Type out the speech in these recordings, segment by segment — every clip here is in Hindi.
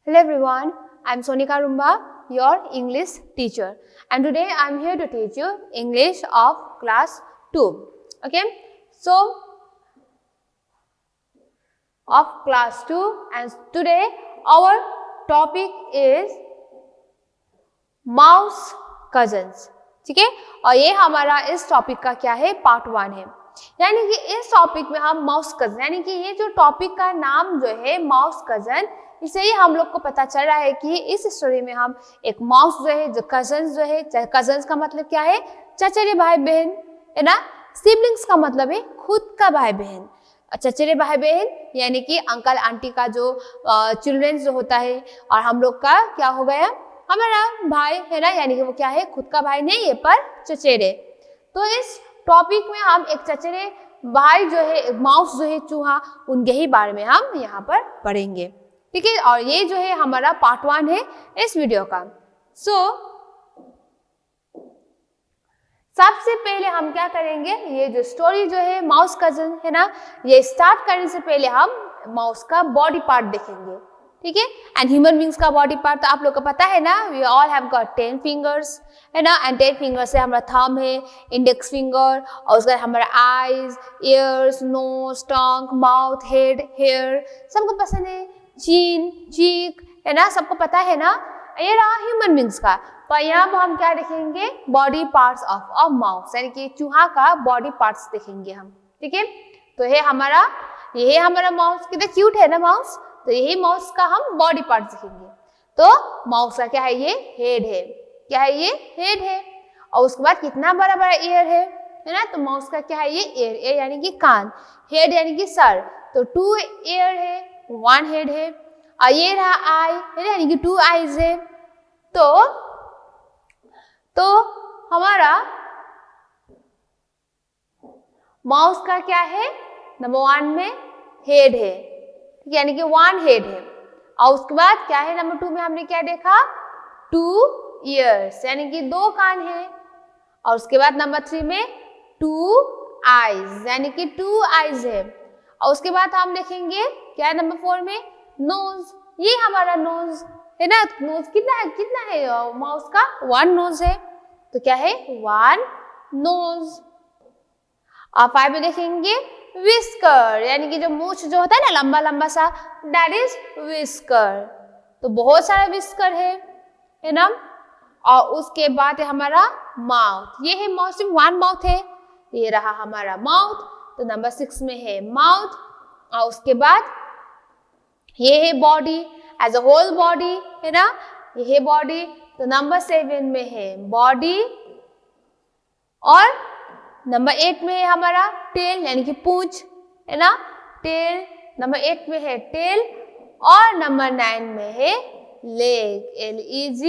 Hello everyone, I am Sonika Rumba, your English teacher, and today I am here to teach you English of class 2. Okay, so of class 2, and today our topic is mouse cousins. ठीक है, और ये हमारा इस टॉपिक का क्या है, पार्ट 1 है। यानी कि इस टॉपिक में हम माउस कजन, यानी कि ये जो टॉपिक का नाम जो है माउस कजन, इससे ही हम लोग को पता चल रहा है कि इस स्टोरी में हम एक माउस जो है, जो कजन्स जो है, कजन्स का मतलब क्या है, चचेरे भाई बहन है ना। सिबलिंग्स का मतलब है खुद का भाई बहन। चचेरे भाई बहन यानी कि अंकल आंटी का जो चिल्ड्रंस जो होता है, और हम लोग का क्या हो गया, हमारा भाई है ना, यानी कि वो क्या है, खुद का भाई नहीं है पर चचेरे। तो इस टॉपिक में हम एक चचेरे भाई जो है, एक माउस जो है चूहा, उनके ही बारे में हम यहाँ पर पढ़ेंगे। ठीक है, और ये जो है हमारा पार्ट 1 है इस वीडियो का। सबसे पहले हम क्या करेंगे, ये जो स्टोरी जो है माउस कजन है ना, ये स्टार्ट करने से पहले हम माउस का बॉडी पार्ट देखेंगे। ठीक है, एंड ह्यूमन बींग्स का बॉडी पार्ट तो आप लोग को पता है ना, we all have got 10 fingers है ना, एंड 10 फिंगर्स से हमारा थंब है, इंडेक्स फिंगर, और उसके बाद हमारा आईज, ईयर्स, नोज, टंग, माउथ, हेड, हेयर, सबको पसंद है, चीन, चीक है ना, सबको पता है ना। ये रहा ह्यूमन बींग्स का। पर यहाँ पर हम क्या देखेंगे, बॉडी पार्ट्स ऑफ माउस, यानी कि चूहा का बॉडी पार्ट्स देखेंगे हम। ठीक है, तो ये हमारा माउस, कितना क्यूट है ना माउस, तो यही माउस का हम बॉडी पार्ट्स देखेंगे। तो माउस का क्या है, ये हेड है, क्या है, ये हेड है, और उसके बाद कितना बड़ा बड़ा ईयर है ना, तो माउस का क्या है, ये ईयर यानी कि कान, हेड यानी कि सर, तो 2 ईयर है, 1 हेड है, और ये रहा आई यानी कि 2 आईज है। तो हमारा माउस का क्या है, नंबर 1 में हेड है, यानी कि 1 हेड है, और उसके बाद क्या है, नंबर 2 में हमने क्या देखा, 2 ईयर्स यानी कि 2 कान है, और उसके बाद नंबर 3 में 2 आईज यानी कि 2 आईज है, और उसके बाद हम देखेंगे क्या है, नंबर 4 में नोज, ये हमारा नोज है ना। नोज कितना है माउस का, 1 नोज है, तो क्या है, 1 नोज। और 5 में देखेंगे विस्कर, यानी कि जो मूछ जो होता है ना लंबा लंबा सा, दैट इज विस्कर, तो बहुत सारा विस्कर है ना। और उसके बाद है हमारा माउथ, ये है माउथ, 1 माउथ है, ये रहा हमारा माउथ, तो नंबर 6 में है माउथ। और उसके बाद ये है body, as a whole body है ना, ये है बॉडी, तो नंबर 7 में है बॉडी, और नंबर 8 में है हमारा टेल यानी कि पूंछ है ना, टेल, नंबर 8 में है टेल, और नंबर 9 में है लेग, LEG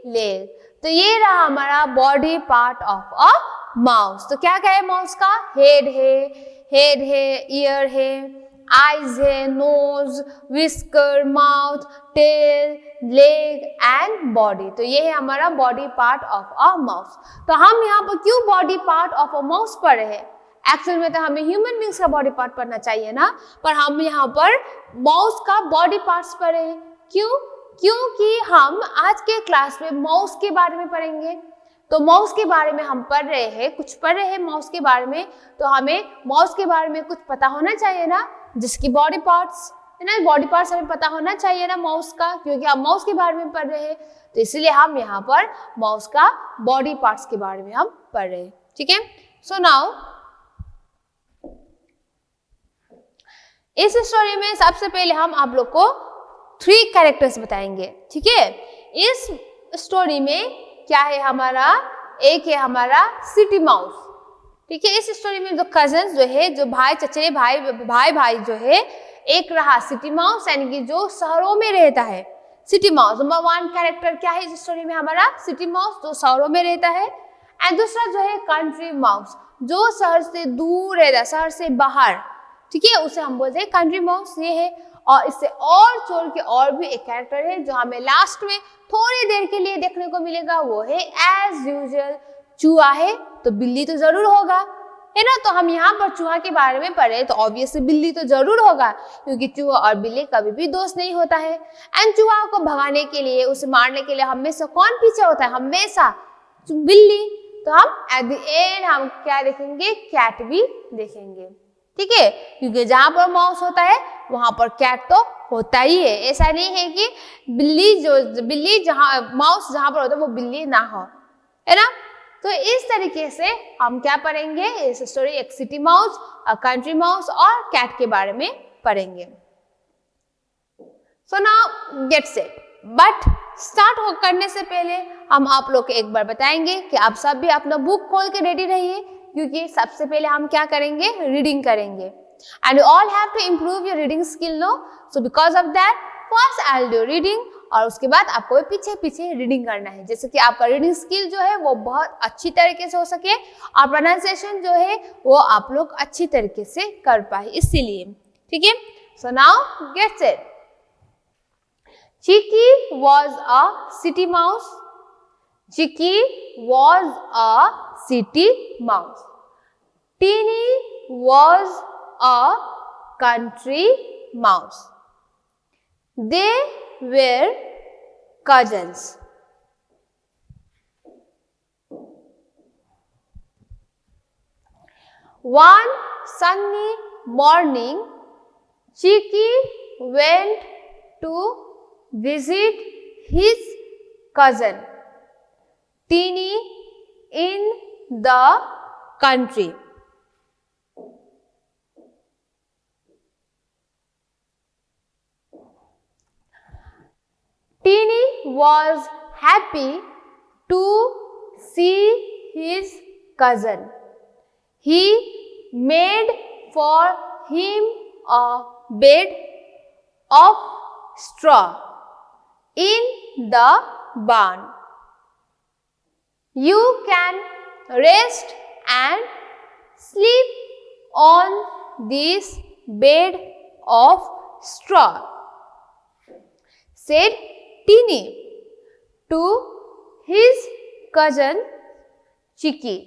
लेग। तो ये रहा हमारा body part of a mouse. तो क्या क्या है माउस का, हेड है, ईयर है, आईज है, nose, whisker, mouth, tail, leg and body. तो ये है हमारा body part of a mouse. तो हम यहाँ पर क्यों body part of a mouse पढ़ रहे हैं, एक्चुअल में तो हमें ह्यूमन बींग्स का बॉडी पार्ट पढ़ना चाहिए ना, पर हम यहाँ पर माउस का बॉडी पार्ट्स पढ़ रहे हैं। क्योंकि हम आज के क्लास में माउस के बारे में पढ़ेंगे। तो माउस के बारे में हम पढ़ रहे हैं माउस के बारे में, तो हमें माउस के बारे में कुछ पता होना चाहिए ना, जिसकी बॉडी पार्ट्स है ना, बॉडी पार्ट्स हमें पता होना चाहिए ना माउस का, क्योंकि हम माउस के बारे में पढ़ रहे हैं, तो इसलिए हम यहाँ पर माउस का बॉडी पार्ट्स के बारे में हम पढ़ रहे हैं। ठीक है, सो नाउ इस स्टोरी में सबसे पहले हम आप लोग को 3 कैरेक्टर्स बताएंगे। ठीक है, इस स्टोरी में क्या है हमारा, एक है हमारा सिटी माउस। ठीक है, इस स्टोरी में जो कजन्स जो है, जो भाई चचेरे भाई जो है, एक रहा सिटी माउस यानी कि जो शहरों में रहता है, सिटी माउस। नंबर 1 कैरेक्टर क्या है इस स्टोरी में, हमारा सिटी माउस जो शहरों में रहता है, एंड दूसरा जो है कंट्री माउस, जो शहर से दूर रहता है, शहर से बाहर। ठीक है, उसे हम बोलते हैं कंट्री माउस, ये है। और इससे और छोड़ के और भी एक कैरेक्टर है जो हमें लास्ट में थोड़ी देर के लिए देखने को मिलेगा, वो है एज यूजुअल चूहा है, तो बिल्ली तो जरूर होगा है ना। तो हम यहाँ पर चूहा के बारे में पढ़े तो ऑब्वियसली बिल्ली तो जरूर होगा, क्योंकि चूहा और बिल्ली कभी भी दोस्त नहीं होता है। एंड चूहा को भगाने के लिए, उसे मारने के लिए हमेशा कौन पीछे होता है? हमेशा बिल्ली। तो हम एट द एंड हम क्या देखेंगे? कैट भी देखेंगे, ठीक है, क्योंकि जहां पर माउस होता है वहां पर कैट तो होता ही है। ऐसा नहीं है कि बिल्ली जहां माउस जहां पर होता है वो बिल्ली ना हो, है ना। तो इस तरीके से हम क्या पढ़ेंगे? इस स्टोरी एक city mouse, a country mouse और कैट के बारे में पढ़ेंगे। So now get set. But start करने से पहले हम आप लोग को एक बार बताएंगे कि आप सब भी अपना बुक खोल के रेडी रहिए, क्योंकि सबसे पहले हम क्या करेंगे? रीडिंग करेंगे। And you all have to improve your reading skill no. So because of that first I will do reading, और उसके बाद आपको पीछे पीछे रीडिंग करना है, जैसे कि आपका रीडिंग स्किल जो है वो बहुत अच्छी तरीके से हो सके और प्रोनाउंसिएशन जो है वो आप लोग अच्छी तरीके से कर पाए, इसीलिए, ठीक है। So now get set. Chicky was a city mouse. Chicky was a city mouse. Teeny was a country mouse. They were cousins. One sunny morning, Chicky went to visit his cousin Teeny in the country. Teeny was happy to see his cousin. He made for him a bed of straw in the barn. You can rest and sleep on this bed of straw, said Teeny to his cousin Chicky.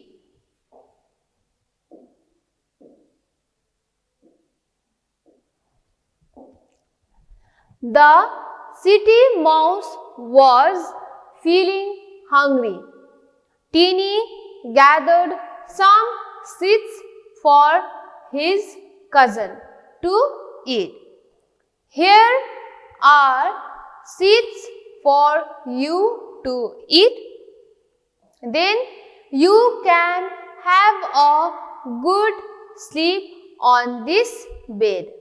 The city mouse was feeling hungry. Teeny gathered some seeds for his cousin to eat. Here are seeds for you to eat. Then you can have a good sleep on this bed.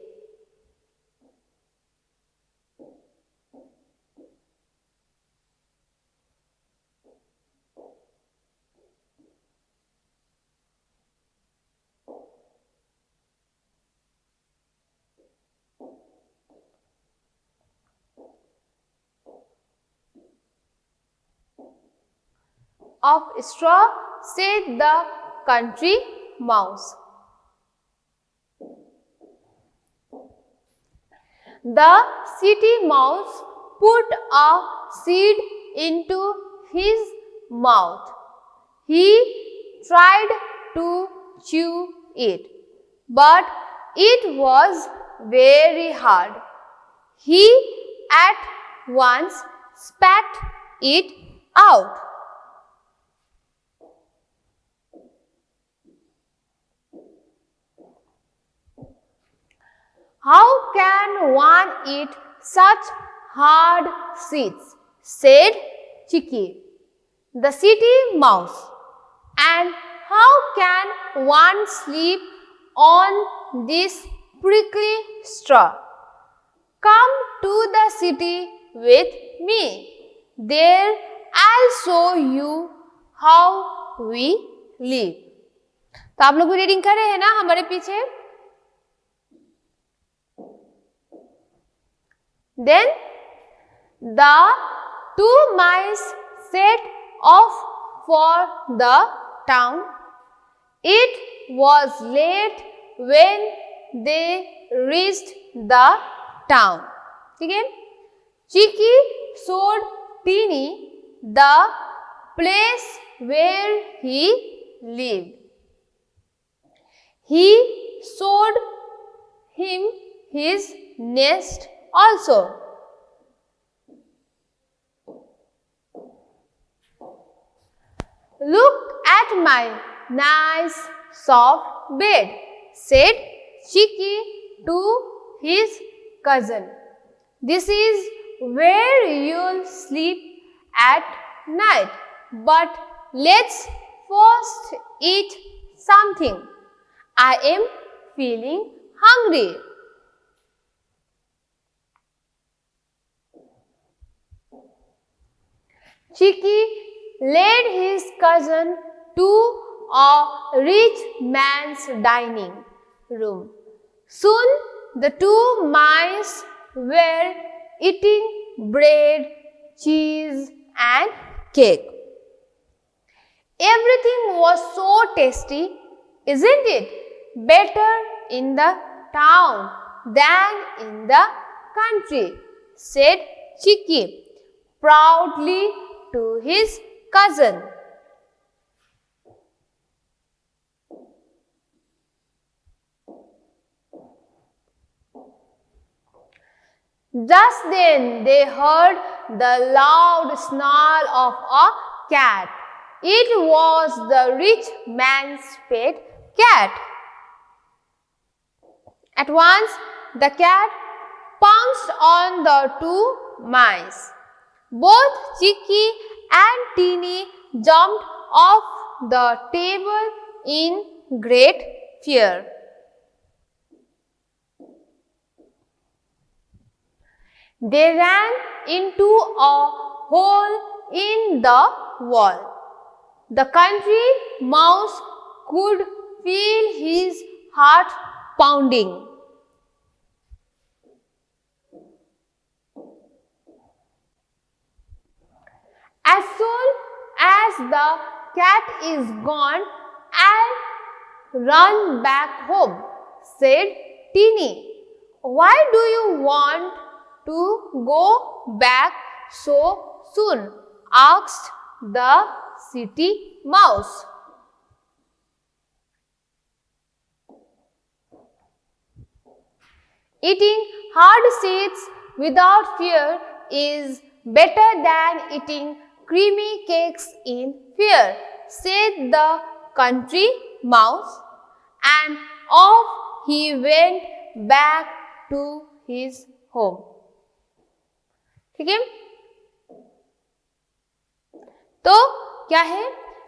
Of straw, said the country mouse. The city mouse put a seed into his mouth. He tried to chew it, but it was very hard. He at once spat it out. How can one eat such hard seeds? Said Chicky, the city mouse. And how can one sleep on this prickly straw? Come to the city with me. There I'll show you how we live. तो आप लोग भी रीडिंग कर रहे हैं ना हमारे पीछे? Then the two mice set off for the town. It was late when they reached the town. ठीक है? Chicky showed Teeny the place where he lived. He showed him his nest also. Look at my nice soft bed, said Chicky to his cousin. This is where you'll sleep at night. But let's first eat something. I am feeling hungry. Chicky led his cousin to a rich man's dining room. Soon the two mice were eating bread, cheese and cake. Everything was so tasty, isn't it? Better in the town than in the country, said Chicky proudly to his cousin. Just then they heard the loud snarl of a cat. It was the rich man's pet cat. At once the cat pounced on the two mice. Both Chicky and Teeny jumped off the table in great fear. They ran into a hole in the wall. The country mouse could feel his heart pounding. As soon as the cat is gone, I'll run back home, said Teeny. Why do you want to go back so soon? Asked the city mouse. Eating hard seeds without fear is better than eating creamy cakes in fear, said the country mouse, and off he went back to his home. ठीक है, तो क्या है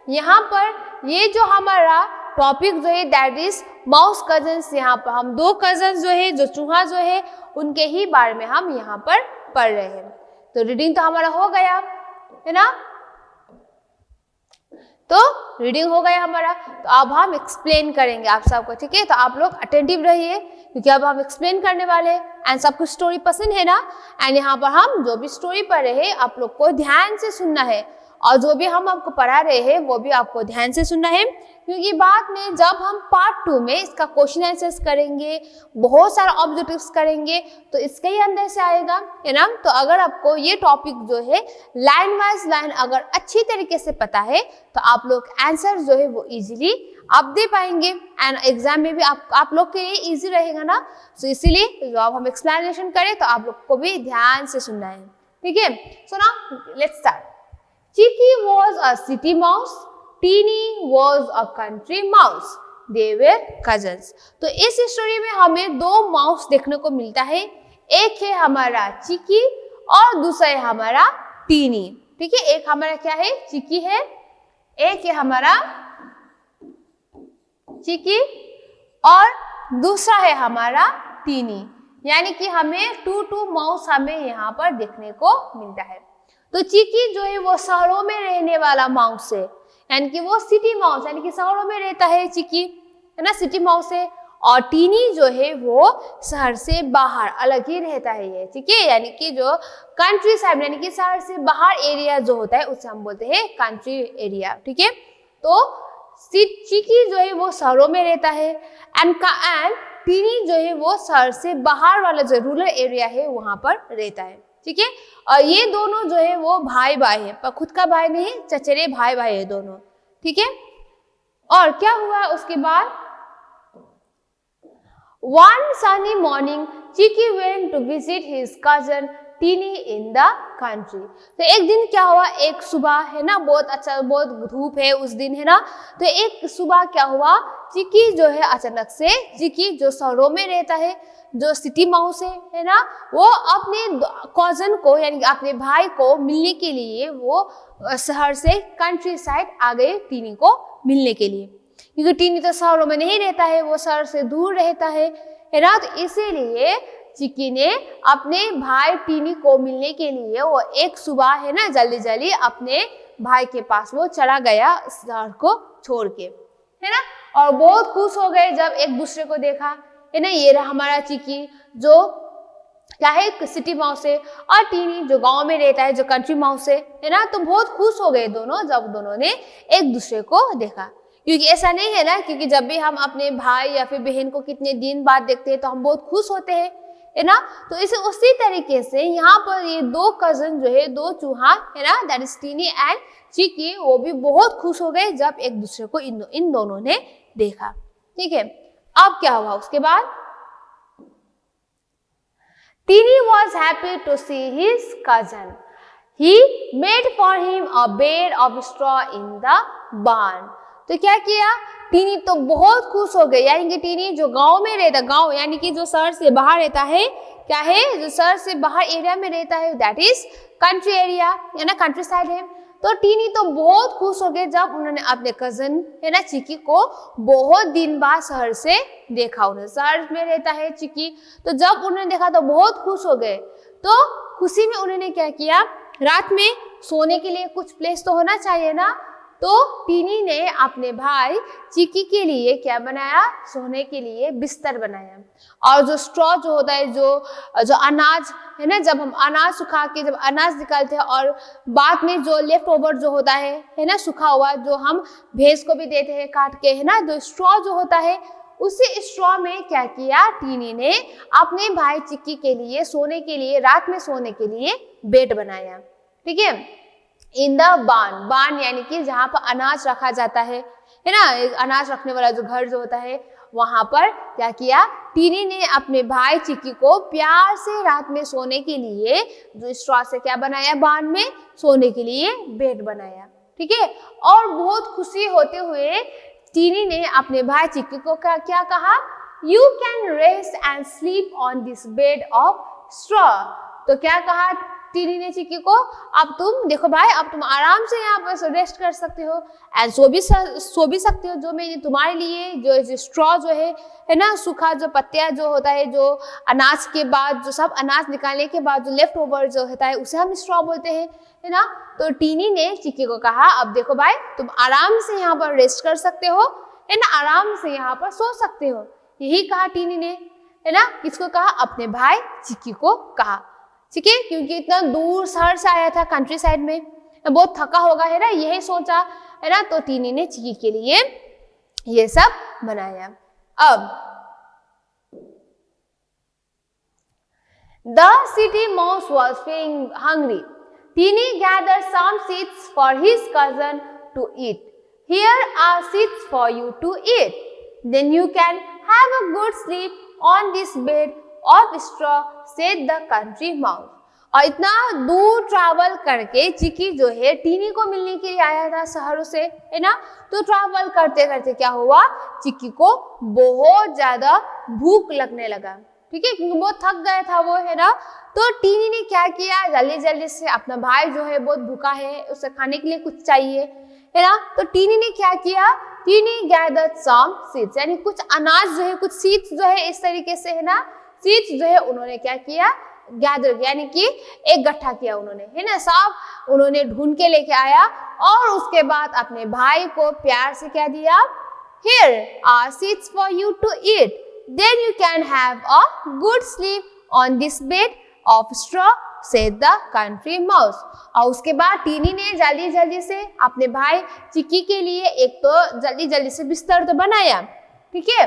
यहाँ पर ये जो हमारा टॉपिक जो है दैट इज माउस कजन्स। यहाँ पर हम दो कजन्स जो है, जो चूहा जो है, उनके ही बारे में हम यहाँ पर पढ़ रहे हैं। तो रीडिंग तो हमारा हो गया है ना, तो रीडिंग हो गया हमारा। तो अब हम एक्सप्लेन करेंगे आप सबको, ठीक है। तो आप लोग अटेंटिव रहिए क्योंकि अब हम एक्सप्लेन करने वाले हैं। एंड सबको स्टोरी पसंद है ना। एंड यहाँ पर हम जो भी स्टोरी पढ़ रहे हैं आप लोग को ध्यान से सुनना है, और जो भी हम आपको पढ़ा रहे हैं वो भी आपको ध्यान से सुनना है, क्योंकि बाद में जब हम पार्ट 2 में इसका क्वेश्चन आंसर्स करेंगे, बहुत सारा ऑब्जेक्टिव्स करेंगे, तो इसके ही अंदर से आएगा, है ना। तो अगर आपको ये टॉपिक जो है लाइन वाइज लाइन अगर अच्छी तरीके से पता है तो आप लोग आंसर जो है वो इजीली आप दे पाएंगे, एंड एग्जाम में भी आप लोग के लिए इजी रहेगा ना। तो इसीलिए जब हम एक्सप्लेनेशन करें तो आप लोग को भी ध्यान से सुनना है, ठीक है। So now let's start. Chicky was a city mouse, Teeny was a country mouse. They were cousins. तो इस स्टोरी में हमें दो माउस देखने को मिलता है, एक है हमारा चिकी और दूसरा है हमारा टीनी, ठीक है। एक हमारा क्या है, चिकी है, एक है हमारा चिकी और दूसरा है हमारा टीनी, यानी कि हमें टू माउस हमें यहाँ पर देखने को मिलता है। तो चिकी जो है वो शहरों में रहने वाला माउस है, यानी कि वो सिटी माउस, यानी कि शहरों में रहता है चिकी, है ना, सिटी माउस है। और टीनी जो है वो शहर से बाहर अलग ही रहता है ये, ठीक है, यानी कि जो कंट्री साइड यानी कि शहर से बाहर एरिया जो होता है उसे हम बोलते हैं कंट्री एरिया, ठीक है। तो चिकी जो है वो शहरों में रहता है, एंड टीनी जो है वो शहर से बाहर वाला जो रूरल एरिया है वहां पर रहता है, ठीक है। और ये दोनों जो है वो भाई भाई है, पर खुद का भाई नहीं, चचेरे भाई भाई है दोनों, ठीक है। और क्या हुआ उसके बाद, One sunny morning, Chicky went to visit his cousin Tiny in the country. तो एक दिन क्या हुआ, एक सुबह है ना, बहुत अच्छा, बहुत धूप है उस दिन है ना, तो एक सुबह क्या हुआ, चिकी जो है अचानक से, चिकी जो शहरों में रहता है, जो सिटी माउस है ना, वो अपने कजन को यानी अपने भाई को मिलने के लिए वो शहर से कंट्री साइड आ गए टीनी को मिलने के लिए, क्योंकि टीनी तो शहरों में नहीं रहता है, वो शहर से दूर रहता है ना, तो इसीलिए चिकी ने अपने भाई टीनी को मिलने के लिए वो एक सुबह है ना जल्दी जल्दी अपने भाई के पास वो चला गया शहर को छोड़ के, है ना, और बहुत खुश हो गए जब एक दूसरे को देखा, है ना, ये रहा हमारा चिकी जो क्या है सिटी माउस है, और टीनी जो गांव में रहता है, जो कंट्री माउस है ना, तो बहुत खुश हो गए दोनों जब दोनों ने एक दूसरे को देखा, क्योंकि ऐसा नहीं है ना, क्योंकि जब भी हम अपने भाई या फिर बहन को कितने दिन बाद देखते हैं तो हम बहुत खुश होते हैं, है ना, तो इसे उसी तरीके से यहाँ पर ये दो कजन जो है, दो चूहा है ना, दैट इज टीनी एंड चिकी, वो भी बहुत खुश हो गए जब एक दूसरे को इन दोनों ने देखा। ठीक है, अब क्या हुआ उसके बाद, Tiny was happy to see his cousin, he made for him a bed of straw in the barn. तो क्या किया, टीनी तो बहुत खुश हो गई, यानी कि टीनी जो गांव में रहता, गांव यानी कि जो शहर से बाहर रहता है, क्या है, जो शहर से बाहर एरिया में रहता है, दैट इज कंट्री एरिया, है ना, कंट्री साइड है, तो टीनी तो बहुत खुश हो गए जब उन्होंने अपने कजन है ना चिकी को बहुत दिन बाद शहर से देखा, उन्हें शहर में रहता है चिकी, तो जब उन्होंने देखा तो बहुत खुश हो गए, तो खुशी में उन्होंने क्या किया, रात में सोने के लिए कुछ प्लेस तो होना चाहिए ना, तो टीनी ने अपने भाई चिकी के लिए क्या बनाया, सोने के लिए बिस्तर बनाया, और जो स्ट्रॉ जो होता है, जो अनाज है ना, जब हम अनाज सुखा के जब अनाज निकालते हैं और बाद में जो लेफ्ट ओवर जो होता है ना, सूखा हुआ जो हम भैंस को भी देते हैं काट के, है ना, जो स्ट्रॉ जो होता है, उसी स्ट्रॉ में क्या किया, टीनी ने अपने भाई चिकी के लिए सोने के लिए, रात में सोने के लिए बेड बनाया। ठीक है, इन द बार्न, बार्न यानी कि जहाँ पर अनाज रखा जाता है ना, अनाज रखने वाला जो घर जो होता है, वहां पर क्या किया, टीनी ने अपने भाई चिकी को प्यार से रात में सोने के लिए जो स्ट्रॉ से क्या बनाया, बार्न में सोने के लिए बेड बनाया। ठीक है, और बहुत खुशी होते हुए टीनी ने अपने भाई चिकी को क्या कहा, you can rest and sleep on this bed of straw. तो क्या कहा टीनी ने चिकी को, अब तुम देखो भाई, अब तुम आराम से यहाँ पर रेस्ट कर सकते हो एंड सो भी सकते हो, जो मैंने तुम्हारे लिए जो स्ट्रॉ जो है ना, सूखा जो पत्तियां जो होता है, जो अनाज के बाद जो सब अनाज निकालने के बाद जो लेफ्ट ओवर जो होता है, उसे हम स्ट्रॉ बोलते हैं, है ना। तो टीनी ने चिकी को कहा, अब देखो भाई, तुम आराम से यहाँ पर रेस्ट कर सकते हो, है ना, आराम से यहाँ पर सो सकते हो, यही कहा टीनी ने, है ना। किसको कहा, अपने भाई चिकी को कहा। ठीक है, क्योंकि इतना दूर शहर से आया था कंट्री साइड में, बहुत थका होगा, है ना, यही सोचा, है ना, तो टीनी ने चिकी के लिए ये सब बनाया। अब the city mouse was feeling hungry, Tiny gathered some seeds for his cousin to eat. Here are seeds for you to eat. Then you can have a good sleep on this bed of straw, said the country mouse. और इतना दूर ट्रैवल करके चिकी जो है टीनी को मिलने के लिए आया था शहरों से, है ना, तो ट्रैवल करते करते क्या हुआ, चिकी को बहुत ज्यादा भूख लगने लगा। ठीक है, क्योंकि बहुत थक गया था वो, है ना। तो टीनी ने क्या किया, जल्दी जल्दी से, अपना भाई जो है बहुत भूखा है, उसे खाने के लिए कुछ चाहिए, है ना, तो टीनी ने क्या किया, टीनी gathered some seeds, यानी कुछ अनाज जो है, कुछ सीड्स जो है, इस तरीके से, है ना, सीड्स जो है उन्होंने क्या किया, गैदर यानी कि इकट्ठा किया उन्होंने, है ना, सब उन्होंने ढूंढ के लेके आया, और उसके बाद अपने भाई को प्यार से क्या दिया, here are seeds for you to eat, then you can have a good sleep on this bed of straw, said the country mouse. और उसके बाद टीनी ने जल्दी जल्दी से अपने भाई चिकी के लिए एक तो जल्दी जल्दी से बिस्तर तो बनाया। ठीक है,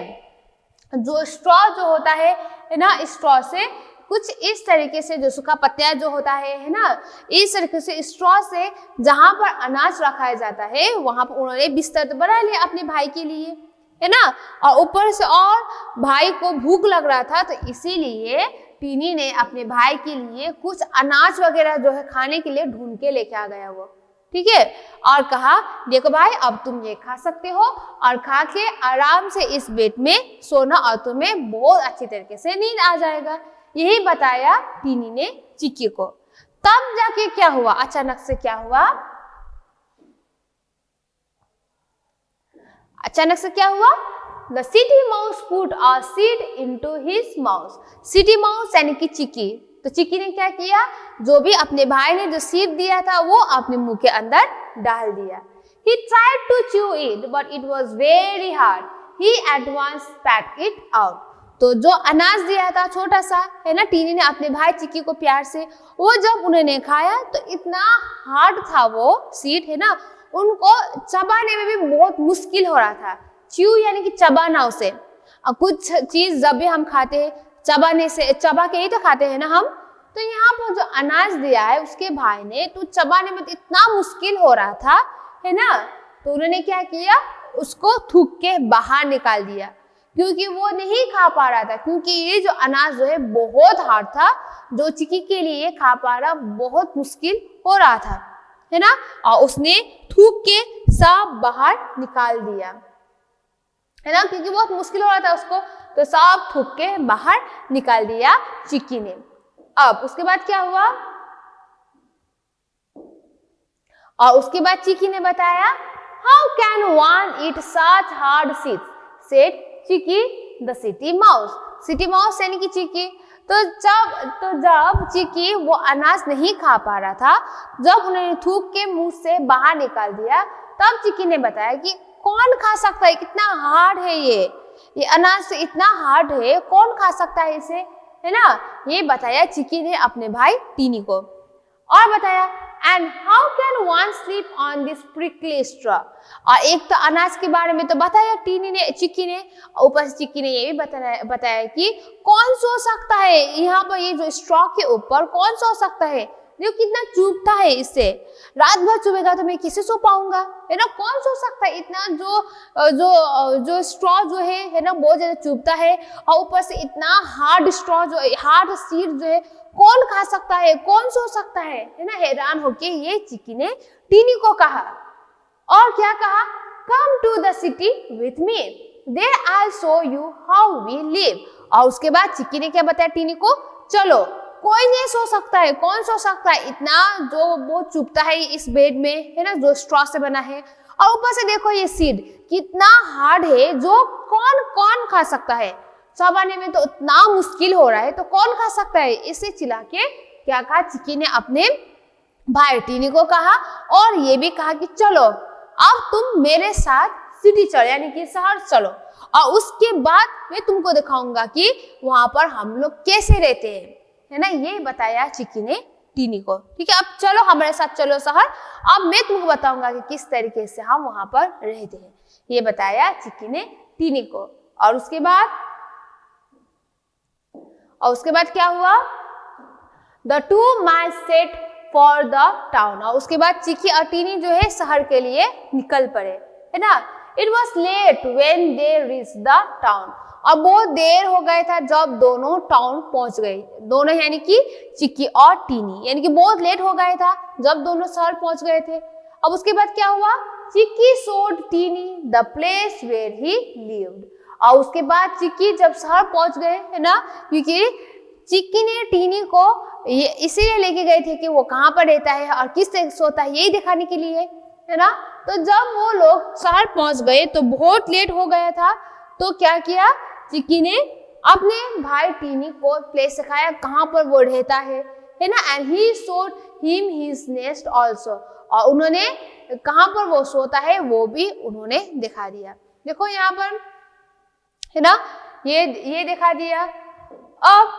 जो स्ट्रॉ जो होता है ना, स्ट्रॉ से कुछ इस तरीके से, जो सूखा पत्तियां जो होता है ना, इस तरीके से स्ट्रॉ से जहां पर अनाज रखा जाता है वहां पर उन्होंने बिस्तर तो बना लिया अपने भाई के लिए। है ना, और ऊपर से और भाई को भूख लग रहा था, तो इसीलिए टीनी ने अपने भाई के लिए कुछ अनाज वगैरह जो है खाने के लिए ढूंढ के लेके आ गया वो, ठीक है, और कहा देखो भाई अब तुम ये खा सकते हो और खा के आराम से इस बेड में सोना और तुम्हें बहुत अच्छी तरीके से नींद आ जाएगा। यही बताया टीनी ने चिक्की को। तब जाके क्या हुआ, अचानक से क्या हुआ, अचानक से क्या हुआ, The city mouse put a seed into his mouth. City mouse यानी कि चिक्की, तो चिक्की ने क्या किया, जो भी अपने भाई ने जो सीड दिया था वो अपने मुंह के अंदर डाल दिया। He tried to chew it, but it was very hard. He at once spat it out. तो जो अनाज दिया था छोटा सा, है ना, टीनी ने अपने भाई चिक्की को प्यार से, वो जब उन्होंने खाया तो इतना हार्ड था वो सीड, है ना, उनको चबाने में भी बहुत मुश्किल हो रहा था। च्यू यानी कि चबाना उसे, कुछ चीज जब भी हम खाते हैं चबाने से, चबा के ही तो खाते हैं ना हम, तो यहाँ पर जो अनाज दिया है उसके भाई ने, तो चबाने में तो इतना मुश्किल हो रहा था, है ना, तो उन्होंने क्या किया, उसको थूक के बाहर निकाल दिया, क्योंकि वो नहीं खा पा रहा था, क्योंकि ये जो अनाज जो है बहुत हार्ड था, जो चिक्की के लिए खा पा रहा बहुत मुश्किल हो रहा था, है ना, और उसने थूक के सब बाहर निकाल दिया, है ना, क्योंकि बहुत मुश्किल हो रहा था उसको, तो सब थूक के बाहर निकाल दिया चिक्की ने। अब उसके बाद क्या हुआ, और उसके बाद चिक्की ने बताया, how can one eat such hard seeds, said chikki the city mouse. City mouse यानी कि चिक्की। तो जब चिक्की वो अनाज नहीं खा पा रहा था, जब उन्होंने थूक के मुंह से बाहर निकाल दिया, तब चिक्की ने बताया कि कौन खा सकता है, कितना हार्ड है ये अनाज तो इतना हार्ड है, कौन खा सकता है इसे, है ना, ये बताया चिक्की ने अपने भाई टीनी को। और बताया, and how can one sleep on this prickly straw, और एक तो अनाज के बारे में तो बताया टीनी ने, चिक्की ने, ऊपर से चिक्की ने ये भी बताया कि कौन सो सकता है यहाँ पर, ये जो स्ट्रॉ के ऊपर कौन सो सकता है, देखो कितना चुभता है, इससे रात भर चुभेगा तो मैं कैसे सो पाऊंगा, है ना, कौन सो सकता है, इतना जो स्ट्रॉ जो है ना, बहुत ज्यादा चुभता है, और ऊपर से इतना हार्ड स्ट्रॉ जो हार्ड सीड जो है, कौन खा सकता है, कौन सो सकता है ना, हैरान होके ये चिक्की ने टीनी को कहा। और क्या कहा, come to the city with me, there I show you how we live, और उसके बाद चिक्की ने क्या बताया टीनी को, चलो कोई नहीं सो सकता है, कौन सो सकता है, इतना जो वो चुभता है इस बेड में, है ना, जो स्ट्रॉ से बना है, और ऊपर से देखो ये सीड कितना हार्ड है, जो कौन खा सकता है, चबाने में तो इतना मुश्किल हो रहा है, तो कौन खा सकता है, इसे चिल्ला के क्या कहा, चिक्की ने अपने भाई टीनी को कहा, और ये भी कहा कि चलो अब तुम मेरे साथ सिटी चलो, यानी कि शहर चलो, और उसके बाद मैं तुमको दिखाऊंगा कि वहां पर हम लोग कैसे रहते हैं, है ना, ये बताया चिक्की ने टीनी को। ठीक है, अब चलो हमारे साथ चलो शहर, अब मैं तुमको बताऊंगा कि किस तरीके से हम वहां पर रहते हैं, ये बताया चिक्की ने टीनी को। और उसके बाद क्या हुआ, the two miles set for the town, और उसके बाद चिक्की और टीनी जो है शहर के लिए निकल पड़े, है ना। It was late when they reach the town, और बहुत देर हो गया था जब दोनों टाउन पहुंच गए, दोनों यानी कि चिक्की और टीनी, यानी कि बहुत लेट हो गया था जब दोनों शहर पहुंच गए थे। अब उसके बाद क्या हुआ, Chikki showed Tiny the place where he lived, और उसके बाद चिक्की जब शहर पहुंच गए, है ना, क्योंकि चिक्की ने टीनी को ये इसीलिए लेके गए थे कि वो कहाँ पर रहता है और किस तरह सोता है, यही दिखाने के लिए, है ना। तो जब वो लोग शहर पहुंच गए तो बहुत लेट हो गया था, तो क्या किया, चिक्की ने अपने भाई टीनी को प्लेस सिखाया कहाँ पर वो रहता है ना, and he showed him his nest also, और उन्होंने कहाँ पर वो सोता है वो भी उन्होंने दिखा दिया। देखो यहाँ पर, है ना, ये दिखा दिया। अब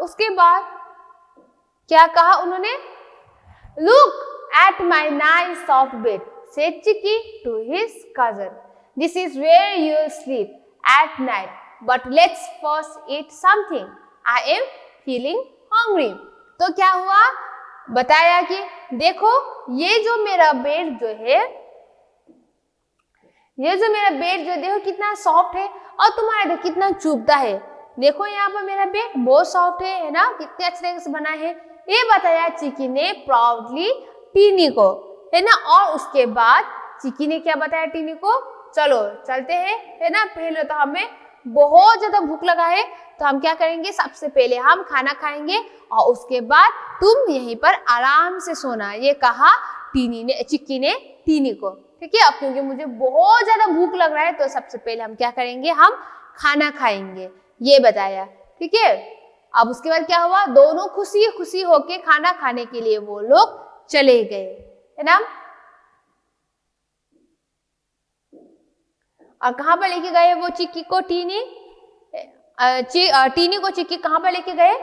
उसके बाद क्या कहा उन्होंने, look at my nice soft bed said Chikki to his cousin, this is where you sleep at night, but let's first eat something, I am feeling hungry. तो क्या हुआ, बताया कि देखो ये जो मेरा बेड जो है, ये जो मेरा बेड जो देखो कितना सॉफ्ट है और तुम्हारा देखो कितना चुभता है। देखो यहाँ पर मेरा बेड बहुत सॉफ्ट है ना, कितने अच्छे तरीके से बना है। ये बताया चिकी ने प्राउडली टीनी को, है ना। और उसके बाद चिकी ने क्या बताया टीनी को, चलो चलते हैं, है ना। पहले तो हमें बहुत ज्यादा भूख लगा है, तो हम क्या करेंगे, सबसे पहले हम खाना खाएंगे और उसके बाद तुम यहीं पर आराम से सोना। ये कहा चिक्की ने टीनी को, ठीक है। अब क्योंकि मुझे बहुत ज्यादा भूख लग रहा है तो सबसे पहले हम क्या करेंगे, हम खाना खाएंगे, ये बताया, ठीक है। अब उसके बाद क्या हुआ, दोनों खुशी खुशी होके खाना खाने के लिए वो लोग चले गए, है ना। और कहाँ पर लेके गए वो चिक्की को टीनी को चिक्की कहाँ पर लेके गए,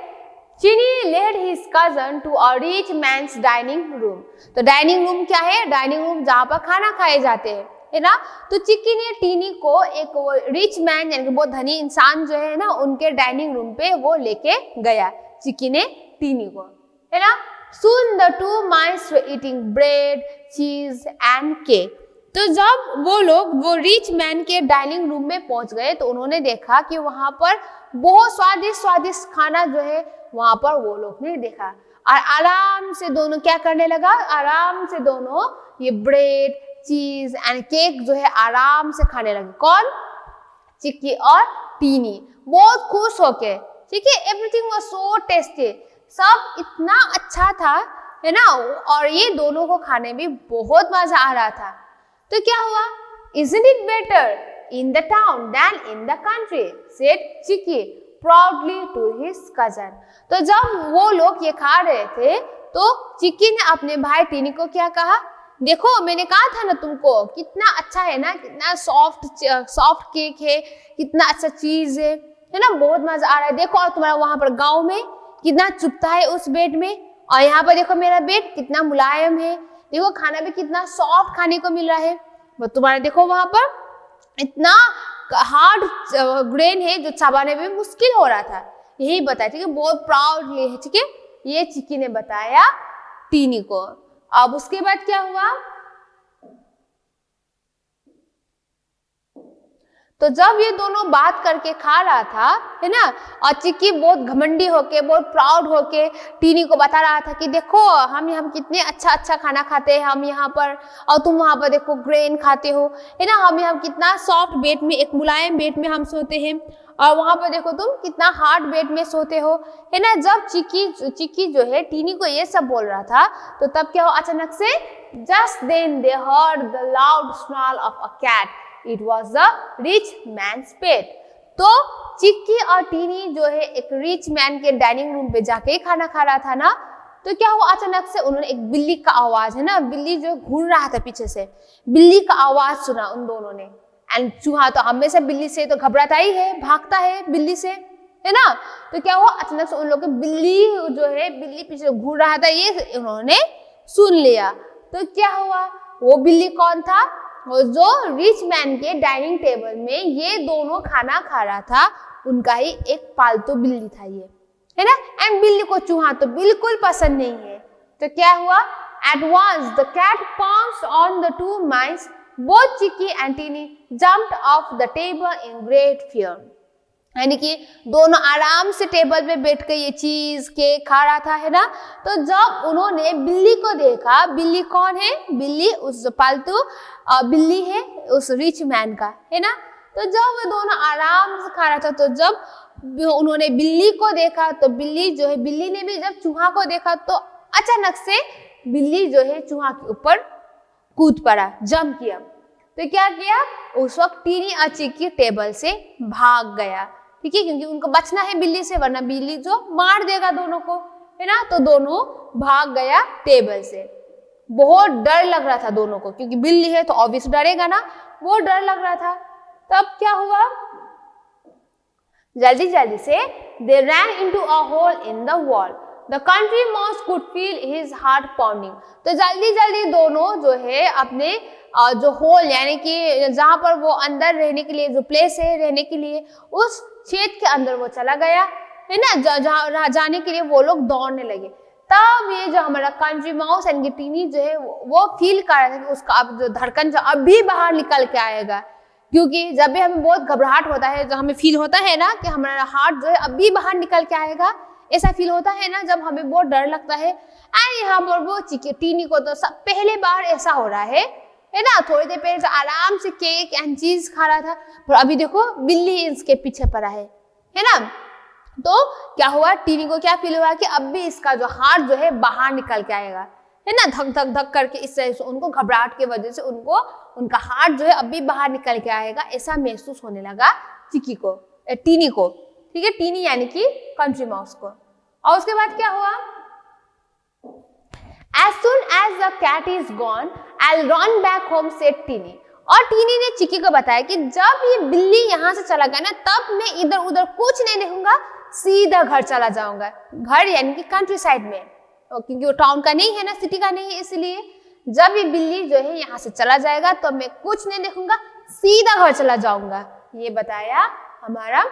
चिनी led his cousin to a rich man's dining room. तो डाइनिंग रूम क्या है, डाइनिंग रूम जहाँ पर खाना खाए जाते हैं, है ना। तो चिक्की ने टीनी को एक रिच मैन यानी कि बहुत धनी इंसान जो है ना, उनके डाइनिंग रूम पे वो लेके गया चिक्की ने टीनी को, है ना। Soon the two mice were eating bread, cheese and cake. तो जब वो लोग वो रिच मैन के डाइनिंग रूम में पहुंच गए तो उन्होंने देखा कि वहां पर बहुत स्वादिष्ट खाना जो है वहां पर वो लोग ने देखा। और आराम से दोनों क्या करने लगा, आराम से दोनों ये ब्रेड, चीज एंड केक जो है आराम से खाने लगे। कौन, चिक्की और टीनी, बहुत खुश होके, ठीक है। एवरीथिंग वाज सो टेस्टी, सब इतना अच्छा था, है ना। और ये दोनों को खाने में बहुत मजा आ रहा था। तो क्या हुआ, Isn't it better in the town than in the country? said Chicky proudly to his cousin. तो जब वो लोग ये खा रहे थे तो चिक्की ने अपने भाई टीनी को क्या कहा, देखो मैंने कहा था ना तुमको, कितना अच्छा है ना, कितना सॉफ्ट केक है, कितना अच्छा चीज है ना, बहुत मजा आ रहा है। देखो और तुम्हारा वहां पर गाँव में कितना चुभता है उस बेड में, और यहाँ पर देखो मेरा बेड कितना मुलायम है, देखो खाना भी कितना सॉफ्ट खाने को मिल रहा है। वो तुम्हारा देखो वहां पर इतना हार्ड ग्रेन है जो चबाने में मुश्किल हो रहा था। यही बताया, ठीक है, बहुत प्राउडली है, ठीक है, ये चिक्की ने बताया टीनी को। अब उसके बाद क्या हुआ, तो जब ये दोनों बात करके खा रहा था, है ना, और चिक्की बहुत घमंडी होके, बहुत प्राउड होके टीनी को बता रहा था कि देखो हम यहाँ कितने अच्छा खाना खाते हैं हम यहाँ पर, और तुम वहाँ पर देखो ग्रेन खाते हो, है ना। हम यहाँ कितना सॉफ्ट बेड में, एक मुलायम बेड में हम सोते हैं, और वहाँ पर देखो तुम कितना हार्ड बेड में सोते हो, है ना। जब चिक्की जो है टीनी को ये सब बोल रहा था तो तब क्या हो, अचानक से just then they heard the loud snarl of a cat, it was the rich man's pet. तो चिक्की और टीनी जो है एक रिच मैन के डाइनिंग रूम पे जाके ही खाना खा रहा था ना, तो क्या हुआ, अचानक से उन्होंने एक बिल्ली का आवाज, है ना, बिल्ली जो घूर रहा था पीछे से, बिल्ली का आवाज सुना उन दोनों ने। एंड चूहा तो हमेशा बिल्ली से तो घबराता ही है, भागता है बिल्ली से, है ना। तो क्या हुआ, अचानक से उन लोगों की बिल्ली जो है, बिल्ली पीछे घूर रहा था, ये उन्होंने सुन लिया। तो क्या हुआ, वो बिल्ली कौन था, वो जो रिच मैन के डाइनिंग टेबल में ये दोनों खाना खा रहा था, उनका ही एक पालतू बिल्ली था ये, है ना। एंड बिल्ली को चूहा तो बिल्कुल पसंद नहीं है। तो क्या हुआ, at once the cat pounced on the two mice, both Chikki and Tiny jumped off the table in great fear. यानी कि दोनों आराम से टेबल पे बैठ कर ये चीज केक खा रहा था, है ना। तो जब उन्होंने बिल्ली को देखा, बिल्ली कौन है, बिल्ली उस पालतू बिल्ली है उस रिच मैन का, है ना। तो जब वो दोनों आराम से खा रहा था, तो जब उन्होंने बिल्ली को देखा तो बिल्ली जो है, बिल्ली ने भी जब चूहा को देखा तो अचानक से बिल्ली जो है चूहा के ऊपर कूद पड़ा, जंप किया। तो क्या किया, उस वक्त टीनी और चिक्की टेबल से भाग गया, ठीक है, क्योंकि उनको बचना है बिल्ली से, वरना बिल्ली जो मार देगा दोनों को, है ना। तो दोनों भाग गया टेबल से। बहुत डर लग रहा था दोनों को, क्योंकि बिल्ली है तो ऑब्वियस डरेगा ना, वो डर लग रहा था। तब क्या हुआ, जल्दी से they ran into a hole in the wall. The country mouse could feel his heart pounding. तो जल्दी दोनों जो है अपने जो होल यानी कि जहाँ पर वो अंदर रहने के लिए जो प्लेस है रहने के लिए, उस छेद के अंदर वो चला गया, है ना। जहाँ जाने के लिए वो लोग दौड़ने लगे। तब ये जो हमारा कंट्री माउस यानी कि टीनी जो है वो फील कर रहा था कि उसका अब जो धड़कन जो अभी बाहर निकल के आएगा, क्योंकि जब भी हमें बहुत घबराहट होता है, जो हमें फील होता है ना कि हमारा हार्ट जो है अभी बाहर निकल के आएगा, ऐसा फील होता है ना जब हमें बहुत डर लगता है। एंड यहाँ पर वो टीनी को तो सब पहले बार ऐसा हो रहा है ना। थोड़ी देर पहले तो आराम से केक एंड चीज खा रहा था, पर अभी देखो बिल्ली इसके पीछे पड़ा है ना। तो क्या हुआ, टीनी को क्या फील हुआ कि अब भी इसका जो हार्ट जो है बाहर निकल के आएगा, है ना। धक धक धक करके इस तरह से उनको घबराहट की वजह से उनको उनका हार्ट जो है अभी बाहर निकल के आएगा, ऐसा महसूस होने लगा टीनी को। ठीक है, टीनी यानी कि कंट्री माउस को। और उसके बाद क्या हुआ, As soon as the cat is gone, I'll run back home, said Tiny. और टीनी ने चिक्की को बताया कि जब ये बिल्ली यहाँ से चला गया ना, तब मैं इधर उधर कुछ नहीं देखूंगा, सीधा घर चला जाऊंगा। घर यानी कि कंट्री साइड में, क्योंकि वो टाउन का नहीं है ना, सिटी का नहीं है, इसलिए जब ये बिल्ली जो है यहाँ से चला जाएगा तो मैं कुछ नहीं देखूंगा, सीधा घर चला जाऊंगा। ये बताया हमारा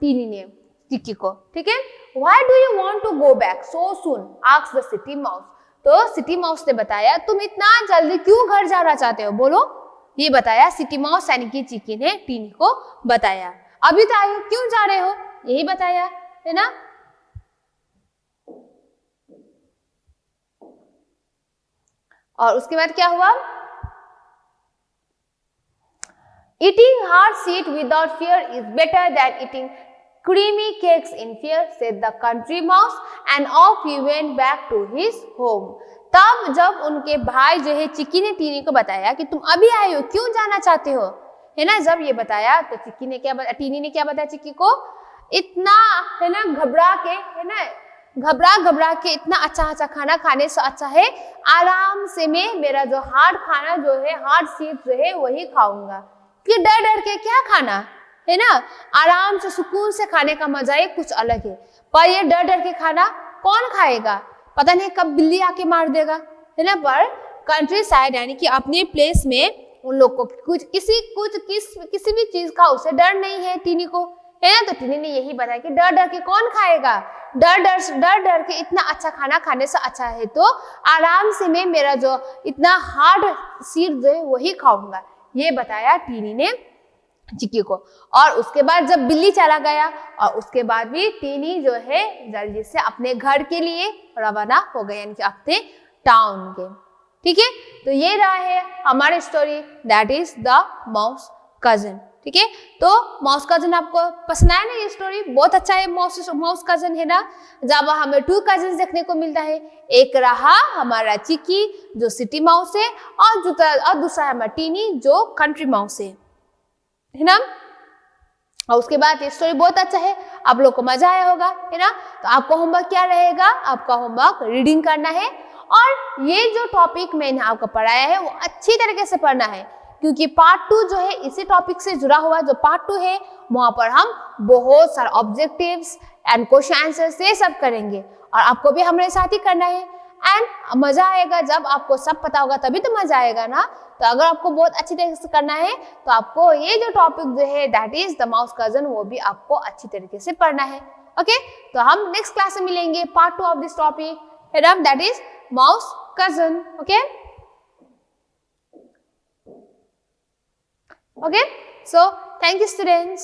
टीनी ने चिक्की को। ठीक है, Why do you want to go back so soon? asked the city mouse। तो सिटी माउस ने बताया तुम इतना जल्दी क्यों घर जाना चाहते हो, बोलो। ये बताया सिटी माउस यानी कि चिक्की ने टीनी को बताया। अभी तो आए हो, क्यों जा रहे हो, यही बताया, है ना। और उसके बाद क्या हुआ, Eating hard seed without fear is better than eating creamy cakes in fear, said the country mouse, and off he went back to his home। तब जब उनके भाई जो है चिक्की ने टीनी को बताया कि तुम अभी आए हो, क्यों जाना चाहते हो, है ना। जब ये बताया तो टीनी ने क्या बताया चिक्की को, इतना है ना घबरा के, है ना, घबरा के इतना अच्छा खाना खाने से अच्छा है आराम से मैं मेरा जो हार्ड खाना जो है, हार्ड सीड जो है वही खाऊंगा। कि डर के क्या खाना, है ना, आराम से सुकून से खाने का मजा ही कुछ अलग है। पर ये डर के खाना कौन खाएगा, पता नहीं कब बिल्ली आके मार देगा, है ना। पर कंट्री साइड यानी कि अपने प्लेस में उन लोग को किसी भी चीज का उसे डर नहीं है टीनी को, है ना। तो टीनी ने यही बताया कि डर के कौन खाएगा, डर के इतना अच्छा खाना खाने से अच्छा है तो आराम से मैं मेरा जो इतना हार्ड सीड जो है वही खाऊंगा। ये बताया टीनी ने चिक्की को। और उसके बाद जब बिल्ली चला गया, और उसके बाद भी टीनी जो है जल्दी से अपने घर के लिए रवाना हो गए, यानी कि अपने टाउन के। ठीक है, तो ये रहा है हमारी story, that is the mouse cousin. ठीक है, तो माउस कजन आपको पसंद आया ना, ये स्टोरी बहुत अच्छा है। माउस कजन है ना, जब हमें 2 कजन देखने को मिलता है, एक रहा हमारा चिक्की जो सिटी माउस है, और दूसरा हमारा टीनी जो कंट्री माउस है ना। और उसके बाद ये स्टोरी बहुत अच्छा है, आप लोग को मजा आया होगा, है ना। तो आपको होमवर्क क्या रहेगा, आपका होमवर्क रीडिंग करना है, और ये जो टॉपिक मैंने आपको पढ़ाया है वो अच्छी तरीके से पढ़ना है, क्योंकि पार्ट 2 जो है इसी टॉपिक से जुड़ा हुआ जो पार्ट 2 है, वहां पर हम बहुत सारे ऑब्जेक्टिव्स एंड क्वेश्चन आंसर्स ये सब करेंगे, और आपको भी हमारे साथ ही करना है। एंड मजा आएगा, जब आपको सब पता होगा तभी तो मजा आएगा ना। तो अगर आपको बहुत अच्छी तरीके से करना है तो आपको ये जो टॉपिक जो है that is the mouse cousin, वो भी आपको अच्छी तरीके से पढ़ना है। ओके, तो हम नेक्स्ट क्लास में मिलेंगे, पार्ट 2 ऑफ दिस टॉपिक है ना, that is mouse cousin. Okay, so thank you students।